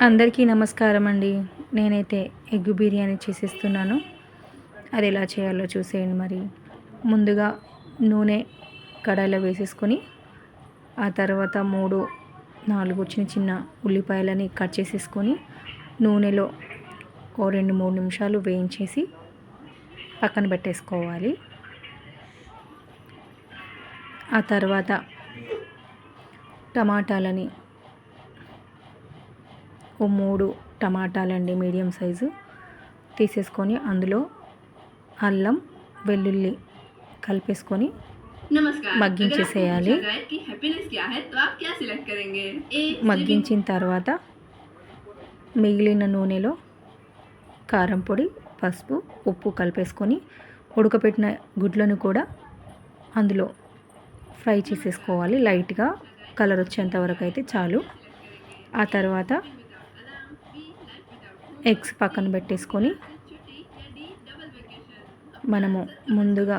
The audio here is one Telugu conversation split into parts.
అందరికీ నమస్కారం అండి. నేనైతే ఎగ్ బిర్యానీ చేసేస్తున్నాను. అది ఎలా చేయాలో చూసేయండి. మరి ముందుగా నూనె కడాయిలో వేసేసుకొని ఆ తర్వాత 3-4 చిన్న చిన్న ఉల్లిపాయలని కట్ చేసేసుకొని నూనెలో 2-3 నిమిషాలు వేయించేసి పక్కన పెట్టేసుకోవాలి. ఆ తర్వాత టమాటాలని 3 టమాటాలండి మీడియం సైజు తీసేసుకొని అందులో అల్లం వెల్లుల్లి కలిపేసుకొని మగ్గించేసేయాలి. మగ్గించిన తర్వాత మిగిలిన నూనెలో కారం పొడి, పసుపు, ఉప్పు కలిపేసుకొని ఉడకపెట్టిన గుడ్లను కూడా అందులో ఫ్రై చేసేసుకోవాలి. లైట్గా కలర్ వచ్చేంత వరకు అయితే చాలు. ఆ తర్వాత ఎగ్స్ పక్కన పెట్టేసుకొని మనము ముందుగా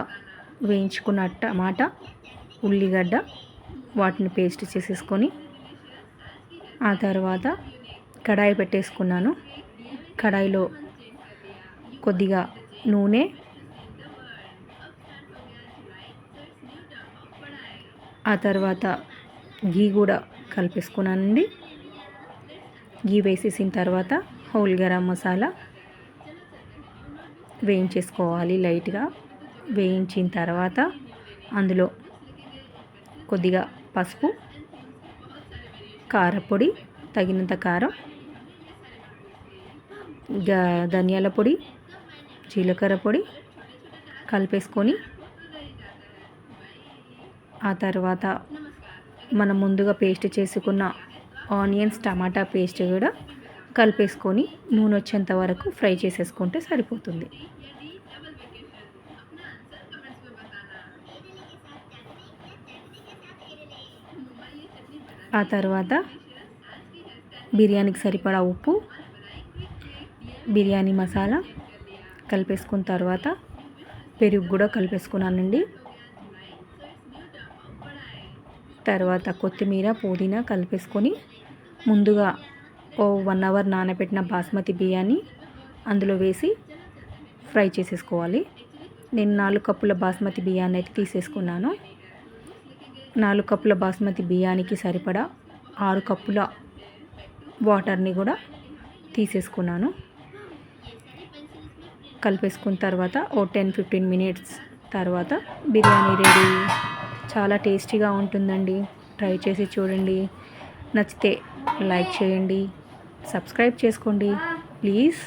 వేయించుకున్న టమాటా, ఉల్లిగడ్డ వాటిని పేస్ట్ చేసేసుకొని ఆ తర్వాత కడాయి పెట్టేసుకున్నాను. కడాయిలో కొద్దిగా నూనె, ఆ తర్వాత గీ కూడా కలిపేసుకున్నానండి. గీ వేసేసిన తర్వాత హోల్ గరం మసాలా వేయించేసుకోవాలి. లైట్గా వేయించిన తర్వాత అందులో కొద్దిగా పసుపు, కారపొడి, తగినంత కారం, ధనియాల పొడి, జీలకర్ర పొడి కలిపేసుకొని ఆ తర్వాత మనం ముందుగా పేస్ట్ చేసుకున్న ఆనియన్స్, టమాటా పేస్ట్ కూడా కలిపేసుకొని నూనె వచ్చేంత వరకు ఫ్రై చేసేసుకుంటే సరిపోతుంది. ఆ తర్వాత బిర్యానీకి సరిపడా ఉప్పు, బిర్యానీ మసాలా కలిపేసుకున్న తర్వాత పెరుగు కూడా కలిపేసుకున్నానండి. తర్వాత కొత్తిమీర, పుదీనా కలిపేసుకొని ముందుగా 1 అవర్ నానబెట్టిన బాస్మతి బియ్యాన్ని అందులో వేసి ఫ్రై చేసేసుకోవాలి. నేను 4 కప్పుల బాస్మతి బియ్యాన్ని అయితే తీసేసుకున్నాను. 4 కప్పుల బాస్మతి బియ్యానికి సరిపడా 6 కప్పుల వాటర్ని కూడా తీసేసుకున్నాను. కలిపేసుకున్న తర్వాత 10-15 మినిట్స్ తర్వాత బిర్యానీ రెడీ. చాలా టేస్టీగా ఉంటుందండి. ట్రై చేసి చూడండి. నచ్చితే లైక్ చేయండి, సబ్స్క్రైబ్ చేసుకోండి ప్లీజ్.